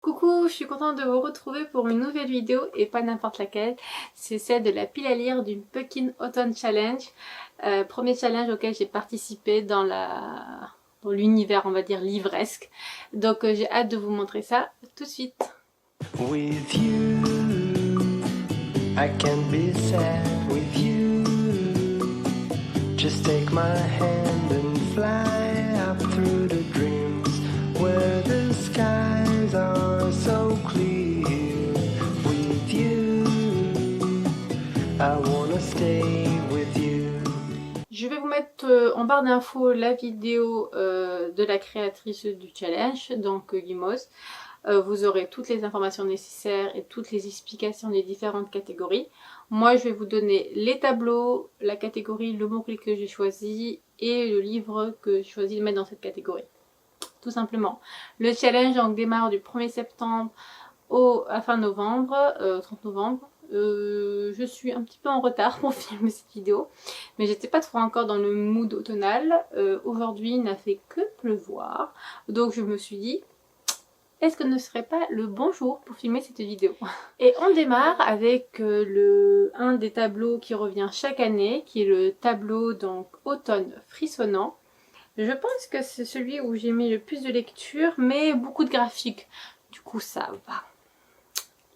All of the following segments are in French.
Coucou, je suis contente de vous retrouver pour une nouvelle vidéo et pas n'importe laquelle. C'est celle de la pile à lire du Pumpkin Autumn Challenge. Premier challenge auquel j'ai participé dans l'univers, on va dire, livresque. Donc j'ai hâte de vous montrer ça tout de suite. With you, I can be sad with you. Just take my hand and fly up through the dreams where the skies are so clear. With you, I wanna stay with you. Je vais vous mettre en barre d'infos la vidéo de la créatrice du challenge, donc Guimos. Vous aurez toutes les informations nécessaires et toutes les explications des différentes catégories. Moi, je vais vous donner les tableaux, la catégorie, le mot-clé que j'ai choisi et le livre que j'ai choisi de mettre dans cette catégorie. Tout simplement. Le challenge donc, démarre du 1er septembre à fin novembre, 30 novembre. Je suis un petit peu en retard pour filmer cette vidéo, mais j'étais pas trop encore dans le mood automnal. Aujourd'hui, il n'a fait que pleuvoir, donc je me suis dit, est-ce que ne serait pas le bon jour pour filmer cette vidéo? Et on démarre avec un des tableaux qui revient chaque année, qui est le tableau donc automne frissonnant. Je pense que c'est celui où j'ai mis le plus de lecture, mais beaucoup de graphiques. Du coup, ça va.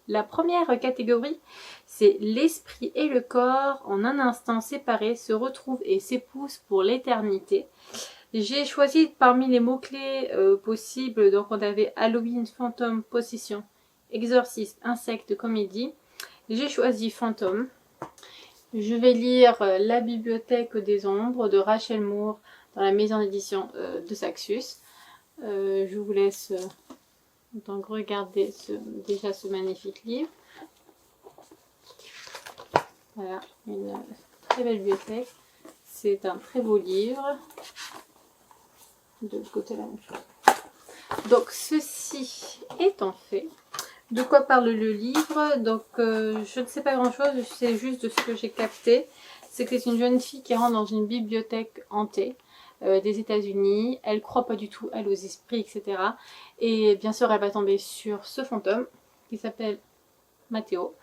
La première catégorie, c'est l'esprit et le corps, en un instant séparés, se retrouvent et s'épousent pour l'éternité. J'ai choisi parmi les mots-clés possibles, donc on avait Halloween, fantôme, possession, exorciste, insecte, comédie. J'ai choisi fantôme. Je vais lire La bibliothèque des ombres de Rachel Moore dans la maison d'édition de Saxus. Je vous laisse donc regarder déjà ce magnifique livre. Voilà, une très belle bibliothèque. C'est un très beau livre. De l'autre côté, la même chose. Donc, ceci étant fait, de quoi parle le livre? Donc, je ne sais pas grand chose, je sais juste de ce que j'ai capté. C'est que c'est une jeune fille qui rentre dans une bibliothèque hantée des États-Unis. Elle croit pas du tout, elle, aux esprits, etc. Et bien sûr, elle va tomber sur ce fantôme qui s'appelle Matteo.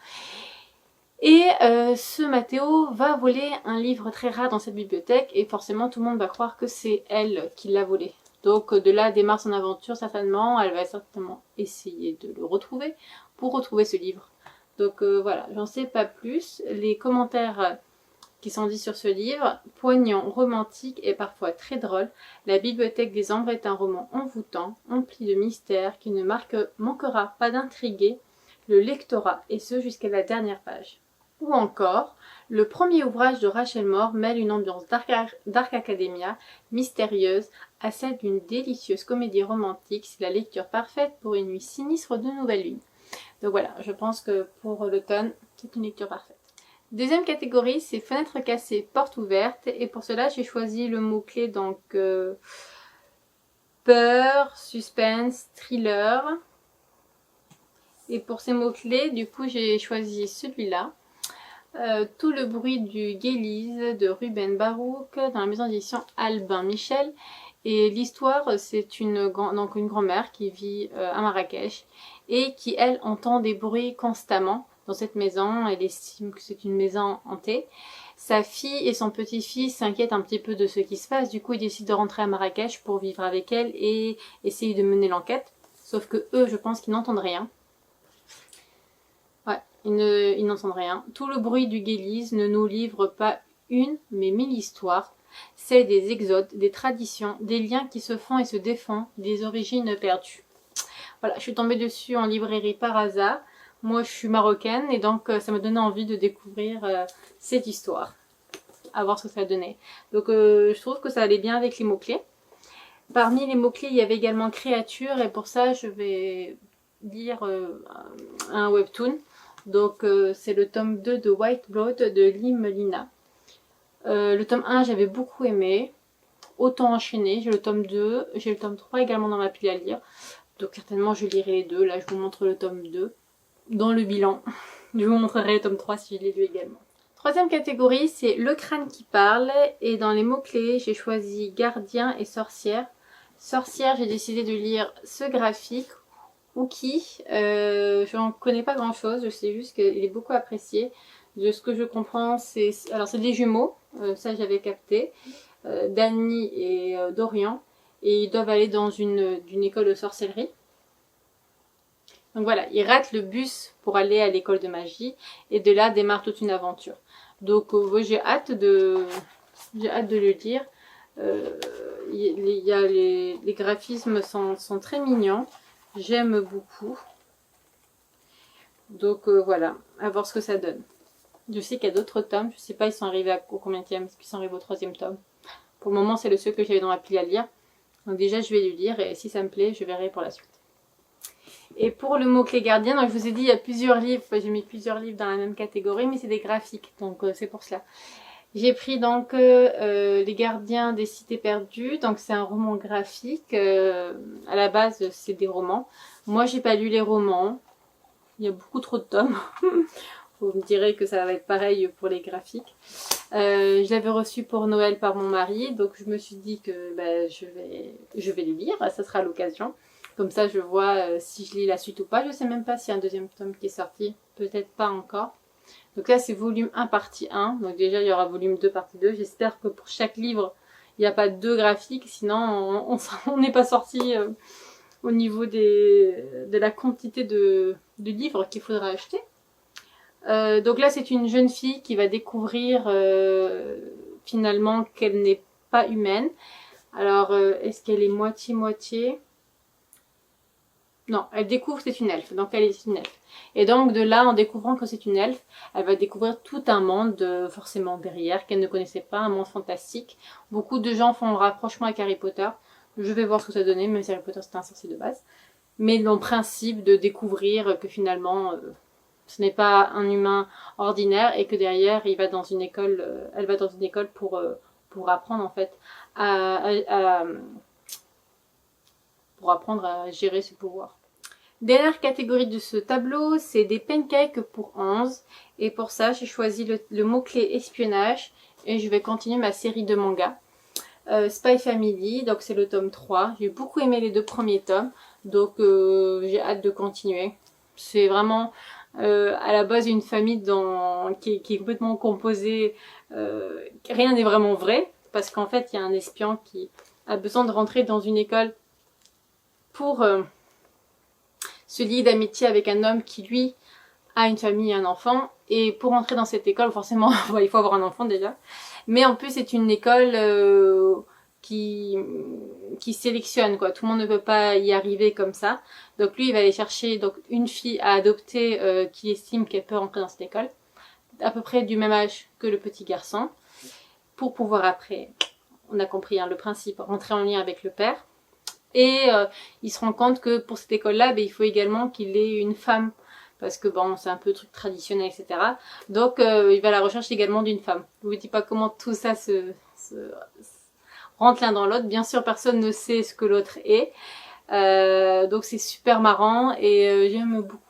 Et ce Matteo va voler un livre très rare dans cette bibliothèque et forcément tout le monde va croire que c'est elle qui l'a volé. Donc de là démarre son aventure certainement, elle va certainement essayer de le retrouver pour retrouver ce livre. Donc voilà, j'en sais pas plus. Les commentaires qui sont dits sur ce livre, poignant, romantique et parfois très drôle, La bibliothèque des ombres est un roman envoûtant, empli de mystères qui ne manquera pas d'intriguer le lectorat et ce jusqu'à la dernière page. Ou encore, le premier ouvrage de Rachel Moore mêle une ambiance Dark Academia mystérieuse à celle d'une délicieuse comédie romantique. C'est la lecture parfaite pour une nuit sinistre de nouvelle lune. Donc voilà, je pense que pour l'automne, c'est une lecture parfaite. Deuxième catégorie, c'est fenêtre cassée, porte ouverte. Et pour cela, j'ai choisi le mot-clé donc peur, suspense, thriller. Et pour ces mots-clés, du coup, j'ai choisi celui-là. Tout le bruit du Guélise de Ruben Baruch dans la maison d'édition Albin Michel. Et l'histoire, c'est une grand-mère qui vit à Marrakech et qui, elle, entend des bruits constamment dans cette maison. Elle estime que c'est une maison hantée. Sa fille et son petit-fils s'inquiètent un petit peu de ce qui se passe. Du coup, ils décident de rentrer à Marrakech pour vivre avec elle et essayer de mener l'enquête. Sauf que eux, je pense qu'ils n'entendent rien. Ouais, ils n'entendent rien. Tout le bruit du Guélise ne nous livre pas une, mais 1000 histoires. C'est des exodes, des traditions, des liens qui se font et se défont, des origines perdues. Voilà, je suis tombée dessus en librairie par hasard. Moi, je suis marocaine et donc ça m'a donné envie de découvrir cette histoire. À voir ce que ça donnait. Donc je trouve que ça allait bien avec les mots-clés. Parmi les mots-clés, il y avait également créature et pour ça, je vais lire un webtoon. Donc c'est le tome 2 de White Blood de Lim Lina. Le tome 1 j'avais beaucoup aimé, autant enchaîné, j'ai le tome 2, j'ai le tome 3 également dans ma pile à lire. Donc certainement je lirai les deux, là je vous montre le tome 2 dans le bilan. Je vous montrerai le tome 3 si je l'ai lu également. Troisième catégorie c'est le crâne qui parle et dans les mots-clés j'ai choisi gardien et sorcière. Sorcière, j'ai décidé de lire ce graphique. Uki, je n'en connais pas grand chose, je sais juste qu'il est beaucoup apprécié. De ce que je comprends, c'est des jumeaux, ça j'avais capté, Dany et Dorian, et ils doivent aller dans une école de sorcellerie. Donc voilà, ils ratent le bus pour aller à l'école de magie, et de là démarre toute une aventure. Donc j'ai hâte de le lire. Les graphismes sont très mignons, j'aime beaucoup. Donc voilà, à voir ce que ça donne. Je sais qu'il y a d'autres tomes, je sais pas ils sont arrivés au combienième, est-ce qu'ils sont arrivés au 3e tome. Pour le moment c'est le seul que j'avais dans l'appli à lire. Donc déjà je vais le lire et si ça me plaît, je verrai pour la suite. Et pour le mot-clé gardien, donc je vous ai dit il y a plusieurs livres, j'ai mis plusieurs livres dans la même catégorie, mais c'est des graphiques, donc c'est pour cela. J'ai pris donc Les Gardiens des Cités Perdues, donc c'est un roman graphique, à la base c'est des romans. Moi j'ai pas lu les romans, il y a beaucoup trop de tomes. Vous me direz que ça va être pareil pour les graphiques. Je l'avais reçu pour Noël par mon mari, donc je me suis dit que je vais les lire, ça sera l'occasion. Comme ça je vois si je lis la suite ou pas. Je sais même pas s'il y a un 2e tome qui est sorti, peut-être pas encore. Donc là c'est volume 1 partie 1, donc déjà il y aura volume 2 partie 2. J'espère que pour chaque livre il n'y a pas 2 graphiques, sinon on n'est pas sorti au niveau de la quantité de livres qu'il faudra acheter. Donc là c'est une jeune fille qui va découvrir finalement qu'elle n'est pas humaine. Alors est-ce qu'elle est moitié-moitié? Non, elle découvre que c'est une elfe, donc elle est une elfe. Et donc de là, en découvrant que c'est une elfe, elle va découvrir tout un monde forcément derrière, qu'elle ne connaissait pas, un monde fantastique. Beaucoup de gens font le rapprochement avec Harry Potter. Je vais voir ce que ça donnait, même si Harry Potter c'est un sorcier de base. Mais le principe de découvrir que finalement ce n'est pas un humain ordinaire et que derrière il va dans une école, elle va dans une école pour apprendre en fait pour apprendre à gérer ce pouvoir. Dernière catégorie de ce tableau, c'est des pancakes pour 11. Et pour ça, j'ai choisi le mot-clé espionnage. Et je vais continuer ma série de mangas. Spy Family, donc c'est le tome 3. J'ai beaucoup aimé les 2 premiers tomes. Donc j'ai hâte de continuer. C'est vraiment à la base une famille qui est complètement composée. Rien n'est vraiment vrai. Parce qu'en fait, il y a un espion qui a besoin de rentrer dans une école pour se lier d'amitié avec un homme qui, lui, a une famille et un enfant. Et pour entrer dans cette école, forcément, il faut avoir un enfant déjà. Mais en plus, c'est une école qui sélectionne, quoi. Tout le monde ne peut pas y arriver comme ça. Donc lui, il va aller chercher donc une fille à adopter qui estime qu'elle peut rentrer dans cette école. À peu près du même âge que le petit garçon. Pour pouvoir après, on a compris hein, le principe, rentrer en lien avec le père. Et il se rend compte que pour cette école-là, il faut également qu'il ait une femme. Parce que bon, c'est un peu truc traditionnel, etc. Donc il va à la recherche également d'une femme. Je vous dis pas comment tout ça se rentre l'un dans l'autre. Bien sûr, personne ne sait ce que l'autre est. Donc c'est super marrant et j'aime beaucoup.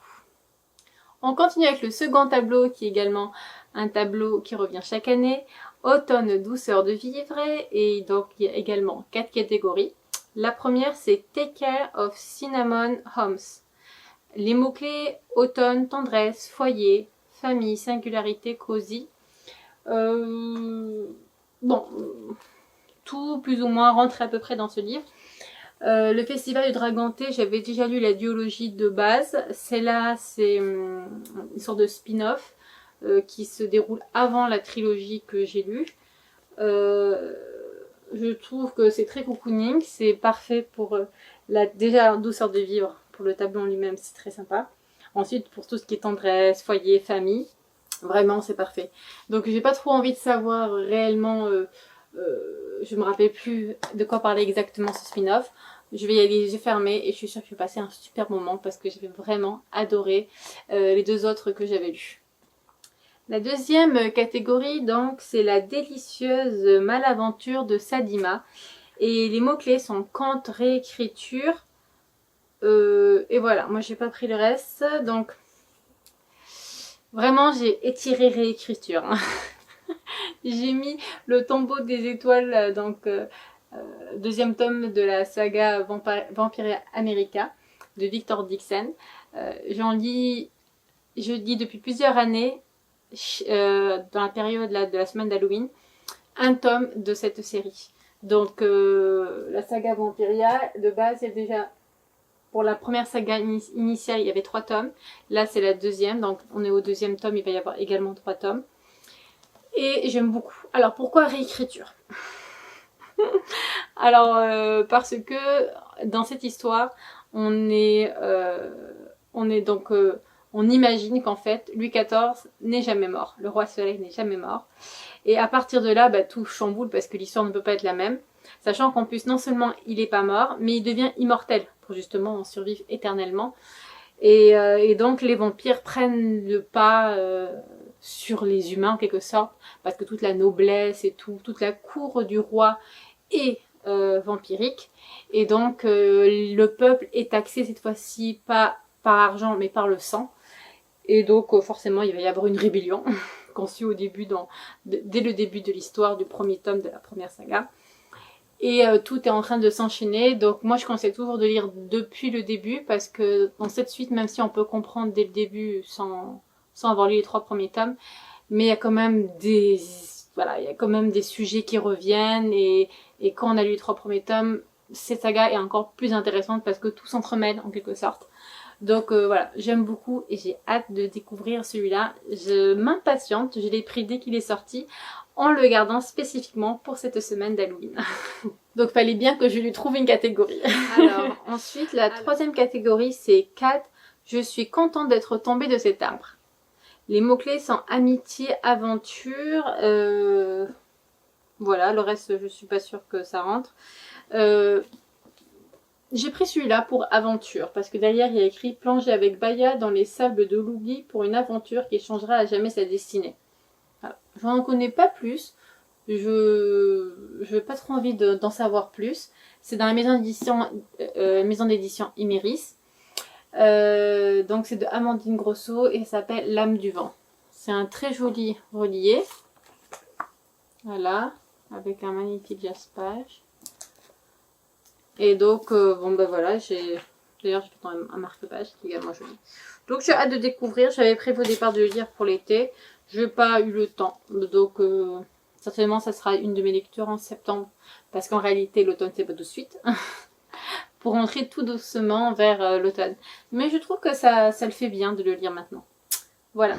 On continue avec le second tableau qui est également un tableau qui revient chaque année. Automne, douceur de vivre. Et donc il y a également 4 catégories. La première, c'est Take Care of Cinnamon Homes. Les mots-clés automne, tendresse, foyer, famille, singularité, cosy. Bon, tout plus ou moins rentre à peu près dans ce livre. Le Festival du Dragon Thé, j'avais déjà lu la duologie de base. Celle-là, c'est une sorte de spin-off qui se déroule avant la trilogie que j'ai lue. Je trouve que c'est très cocooning, c'est parfait pour déjà douceur de vivre, pour le tableau en lui-même, c'est très sympa. Ensuite, pour tout ce qui est tendresse, foyer, famille, vraiment c'est parfait. Donc j'ai pas trop envie de savoir réellement, je me rappelle plus de quoi parlait exactement ce spin-off. Je vais y aller les yeux fermés et je suis sûre que je vais passer un super moment parce que j'avais vraiment adoré les 2 autres que j'avais lus. La deuxième catégorie, donc, c'est la délicieuse malaventure de Sadima. Et les mots-clés sont conte, réécriture. Et voilà, moi j'ai pas pris le reste. Donc, vraiment, j'ai étiré réécriture. J'ai mis le tombeau des étoiles, donc, 2e tome de la saga Vampire America. de Victor Dixon. Je lis depuis plusieurs années, dans la période là, de la semaine d'Halloween, un tome de cette série. Donc la saga Vampiria, de base, c'est déjà... Pour la première saga initiale, il y avait 3 tomes. Là, c'est la deuxième. Donc, on est au 2e tome. Il va y avoir également 3 tomes. Et j'aime beaucoup. Alors, pourquoi réécriture? Alors, parce que dans cette histoire, on imagine qu'en fait, Louis XIV n'est jamais mort. Le roi Soleil n'est jamais mort. Et à partir de là, tout chamboule parce que l'histoire ne peut pas être la même. Sachant qu'en plus, non seulement il n'est pas mort, mais il devient immortel pour justement en survivre éternellement. Et donc les vampires prennent le pas sur les humains en quelque sorte, parce que toute la noblesse et toute la cour du roi est vampirique. Et donc le peuple est taxé cette fois-ci pas par argent mais par le sang. Et donc forcément il va y avoir une rébellion qu'on suit au début, dès le début de l'histoire du premier tome de la première saga. Et tout est en train de s'enchaîner, donc moi je conseille toujours de lire depuis le début, parce que dans cette suite, même si on peut comprendre dès le début sans avoir lu les 3 premiers tomes, mais il y a quand même des sujets qui reviennent, et quand on a lu les 3 premiers tomes, cette saga est encore plus intéressante parce que tout s'entremêle en quelque sorte. Donc voilà, j'aime beaucoup et j'ai hâte de découvrir celui-là. Je m'impatiente, je l'ai pris dès qu'il est sorti, en le gardant spécifiquement pour cette semaine d'Halloween. Donc fallait bien que je lui trouve une catégorie. Alors ensuite, la 3e catégorie, c'est 4. Je suis contente d'être tombée de cet arbre. Les mots-clés sont amitié, aventure. Voilà, le reste, je suis pas sûre que ça rentre. J'ai pris celui-là pour aventure, parce que derrière il y a écrit « Plonger avec Baya dans les sables de l'oubli pour une aventure qui changera à jamais sa destinée ». Je n'en connais pas plus, je n'ai pas trop envie d'en savoir plus. C'est dans la maison d'édition Iméris. Donc c'est de Amandine Grosso et ça s'appelle L'âme du vent. C'est un très joli relié. Voilà, avec un magnifique jaspage. Et donc, voilà, d'ailleurs j'ai fait un marque-page qui est également joli. Donc j'ai hâte de découvrir, j'avais prévu au départ de le lire pour l'été. Je n'ai pas eu le temps, donc certainement ça sera une de mes lectures en septembre, parce qu'en réalité l'automne c'est pas tout de suite, pour rentrer tout doucement vers l'automne. Mais je trouve que ça le fait bien de le lire maintenant. Voilà.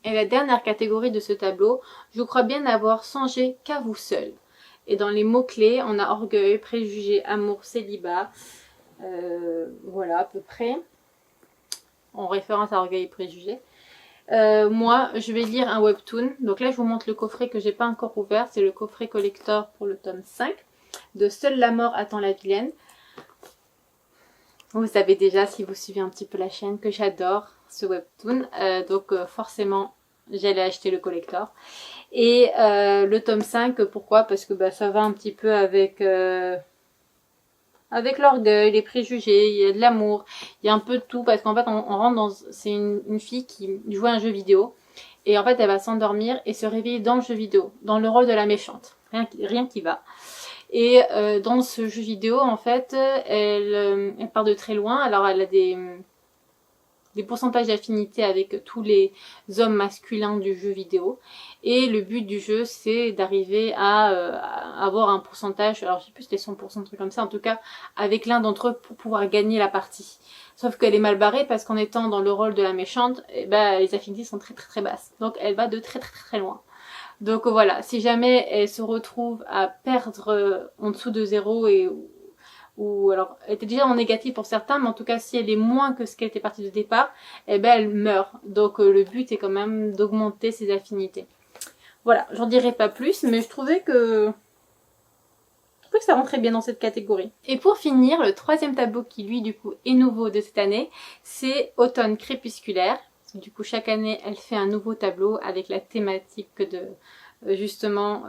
Et la dernière catégorie de ce tableau, je crois bien n'avoir songé qu'à vous seul. Et dans les mots-clés, on a orgueil, préjugé, amour, célibat, voilà à peu près, en référence à orgueil et préjugé. Moi, je vais lire un webtoon. Donc là, je vous montre le coffret que j'ai pas encore ouvert. C'est le coffret collector pour le tome 5 de Seule la mort attend la vilaine. Vous savez déjà, si vous suivez un petit peu la chaîne, que j'adore ce webtoon. Donc forcément, j'allais acheter le collector. Et le tome 5, pourquoi? Parce que ça va un petit peu avec l'orgueil, les préjugés, il y a de l'amour, il y a un peu de tout, parce qu'en fait on rentre dans... C'est une fille qui joue à un jeu vidéo, et en fait elle va s'endormir et se réveiller dans le jeu vidéo, dans le rôle de la méchante, rien qui va. Et dans ce jeu vidéo, en fait, elle part de très loin, alors elle a des pourcentages d'affinité avec tous les hommes masculins du jeu vidéo. Et le but du jeu, c'est d'arriver à avoir un pourcentage, alors je sais plus si c'était 100%, un truc comme ça, en tout cas, avec l'un d'entre eux pour pouvoir gagner la partie. Sauf qu'elle est mal barrée parce qu'en étant dans le rôle de la méchante, les affinités sont très très très basses. Donc elle va de très très très loin. Donc voilà, si jamais elle se retrouve à perdre en dessous de 0 ou alors elle était déjà en négatif pour certains, mais en tout cas si elle est moins que ce qu'elle était partie de départ, elle meurt. Donc le but est quand même d'augmenter ses affinités. Voilà, j'en dirai pas plus, mais je trouvais que ça rentrait bien dans cette catégorie. Et pour finir, le 3e tableau qui lui du coup est nouveau de cette année, c'est Automne crépusculaire. Du coup chaque année elle fait un nouveau tableau avec la thématique de justement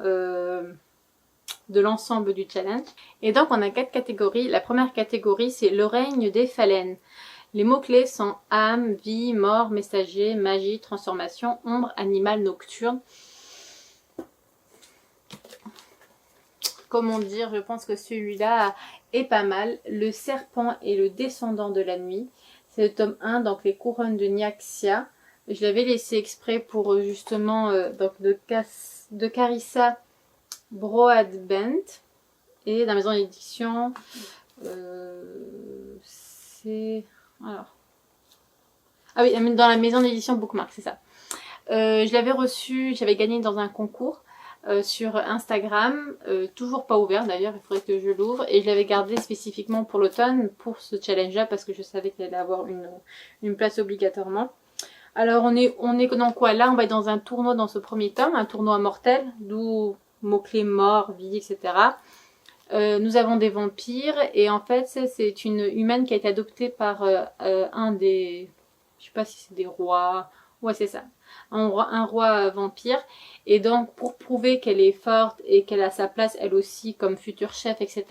de l'ensemble du challenge. Et donc on a 4 catégories. La première catégorie c'est le règne des phalènes. Les mots-clés sont âme, vie, mort, messager, magie, transformation, ombre, animal, nocturne. Comment dire, je pense que celui-là est pas mal. Le serpent et le descendant de la nuit. C'est le tome 1, donc les couronnes de Nyaxia. Je l'avais laissé exprès pour justement donc de Carissa Broadbent. Et dans la maison d'édition, c'est... Alors... Ah oui, dans la maison d'édition Bookmark, c'est ça. Je l'avais reçu, j'avais gagné dans un concours sur Instagram, toujours pas ouvert d'ailleurs, il faudrait que je l'ouvre. Et je l'avais gardé spécifiquement pour l'automne, pour ce challenge-là, parce que je savais qu'il allait avoir une place obligatoirement. Alors on est dans quoi? Là on va être dans un tournoi dans ce premier tome, un tournoi mortel, d'où mots-clés mort, vie, etc. Nous avons des vampires et en fait c'est une humaine qui a été adoptée par un des... Je sais pas si c'est des rois... Ouais c'est ça. Un roi vampire. Et donc pour prouver qu'elle est forte et qu'elle a sa place elle aussi comme futur chef, etc.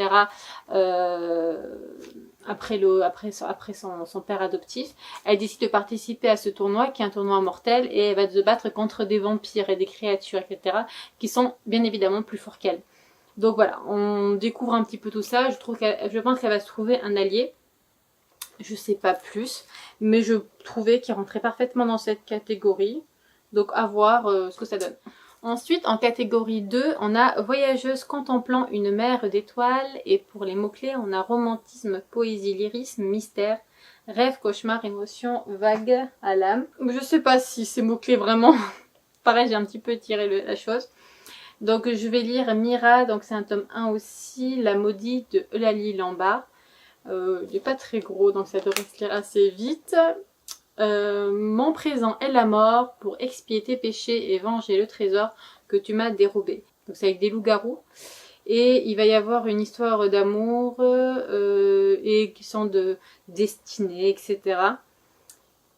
Après son père adoptif, elle décide de participer à ce tournoi qui est un tournoi mortel et elle va se battre contre des vampires et des créatures, etc. qui sont bien évidemment plus forts qu'elle. Donc voilà, on découvre un petit peu tout ça. Je pense qu'elle va se trouver un allié. Je sais pas plus, mais je trouvais qu'il rentrait parfaitement dans cette catégorie. Donc à voir ce que ça donne. Ensuite, en catégorie 2, on a voyageuse contemplant une mer d'étoiles. Et pour les mots-clés, on a romantisme, poésie, lyrisme, mystère, rêve, cauchemar, émotion, vague à l'âme. Je sais pas si ces mots-clés vraiment... Pareil, j'ai un petit peu tiré la chose. Donc je vais lire Mira, donc c'est un tome 1 aussi, La maudite de Eulalie Lambert. Il n'est pas très gros, donc ça devrait se lire assez vite. Mon présent est la mort pour expier tes péchés et venger le trésor que tu m'as dérobé. Donc c'est avec des loups-garous. Et il va y avoir une histoire d'amour et qui sont de destinée, etc.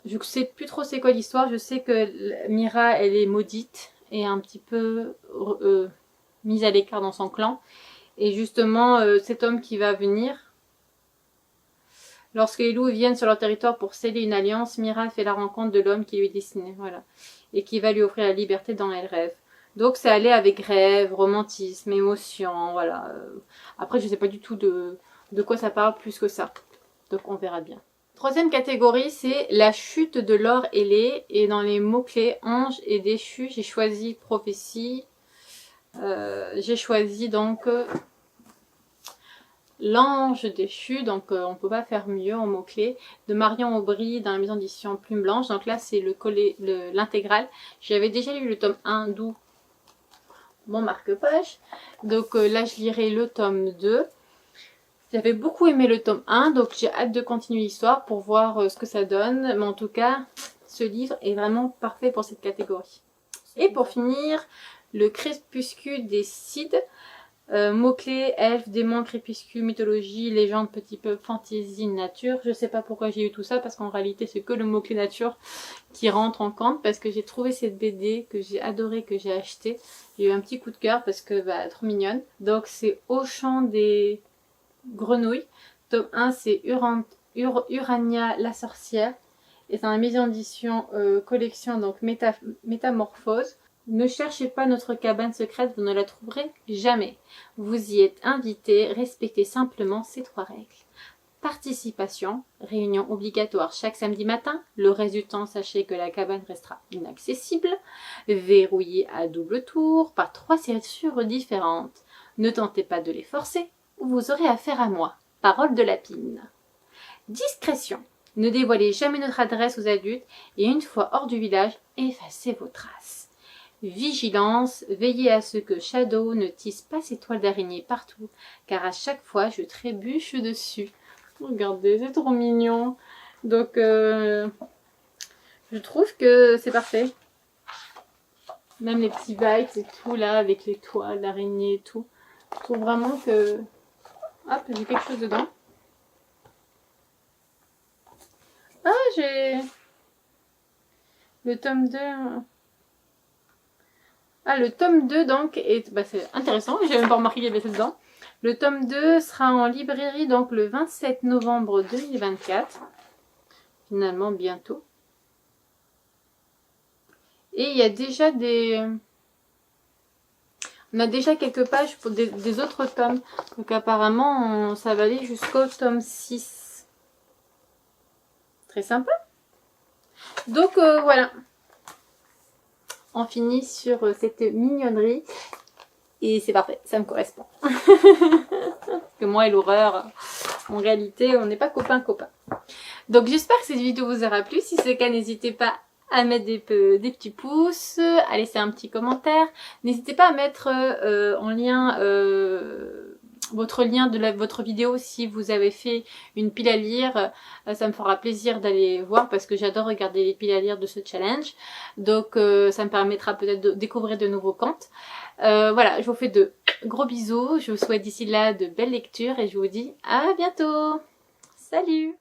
Je ne sais plus trop c'est quoi l'histoire. Je sais que Mira, elle est maudite et un petit peu mise à l'écart dans son clan. Et justement, cet homme qui va venir, lorsque les loups viennent sur leur territoire pour sceller une alliance, Mira fait la rencontre de l'homme qui lui est destiné, voilà, et qui va lui offrir la liberté dont elle rêve. Donc c'est aller avec rêve, romantisme, émotion, voilà. Après, je sais pas du tout de quoi ça parle plus que ça. Donc on verra bien. Troisième catégorie, c'est la chute de l'or ailé. Et dans les mots-clés ange et déchu, j'ai choisi prophétie. J'ai choisi donc l'ange déchu, donc on peut pas faire mieux en mots-clés, de Marion Aubry dans la maison d'édition Plume Blanche. Donc là c'est l'intégrale. J'avais déjà lu le tome 1, d'où mon marque-page. Donc là je lirai le tome 2. J'avais beaucoup aimé le tome 1, donc j'ai hâte de continuer l'histoire pour voir ce que ça donne. Mais en tout cas, ce livre est vraiment parfait pour cette catégorie. Et pour finir, le crépuscule des Cides. Mots-clés, elfes, démons, crépuscule, mythologie, légende, petit peuple, fantasy, nature. Je sais pas pourquoi j'ai eu tout ça, parce qu'en réalité c'est que le mot-clé nature qui rentre en compte, parce que j'ai trouvé cette BD que j'ai adorée, que j'ai achetée. J'ai eu un petit coup de cœur parce que trop mignonne. Donc c'est Au chant des grenouilles. Tome 1 c'est Urania la sorcière. Et c'est dans la maison d'édition collection, donc Métamorphose. Ne cherchez pas notre cabane secrète, vous ne la trouverez jamais. Vous y êtes invité, respectez simplement ces 3 règles. Participation, réunion obligatoire chaque samedi matin. Le reste du temps, sachez que la cabane restera inaccessible. Verrouillée à double tour par 3 serrures différentes. Ne tentez pas de les forcer ou vous aurez affaire à moi. Parole de lapine. Discrétion. Ne dévoilez jamais notre adresse aux adultes et une fois hors du village, effacez vos traces. Vigilance, veillez à ce que Shadow ne tisse pas ses toiles d'araignée partout, car à chaque fois je trébuche dessus. Regardez, c'est trop mignon. Donc, je trouve que c'est parfait. Même les petits bites et tout là, avec les toiles d'araignée et tout. Je trouve vraiment que... Hop, j'ai quelque chose dedans. Ah, j'ai... Le tome 2... Ah, le tome 2, donc, est... c'est intéressant, j'ai même pas remarqué qu'il y avait ça dedans. Le tome 2 sera en librairie, donc, le 27 novembre 2024. Finalement, bientôt. Et il y a déjà des... On a déjà quelques pages pour des autres tomes. Donc apparemment, ça va aller jusqu'au tome 6. Très sympa. Donc voilà. On finit sur cette mignonnerie. Et c'est parfait, ça me correspond. Parce que moi et l'horreur, en réalité, on n'est pas copains. Donc j'espère que cette vidéo vous aura plu. Si c'est le cas, n'hésitez pas à mettre des petits pouces, à laisser un petit commentaire. N'hésitez pas à mettre en lien votre lien de votre vidéo si vous avez fait une pile à lire. Ça me fera plaisir d'aller voir parce que j'adore regarder les piles à lire de ce challenge. Donc ça me permettra peut-être de découvrir de nouveaux comptes. Voilà, je vous fais de gros bisous. Je vous souhaite d'ici là de belles lectures et je vous dis à bientôt. Salut!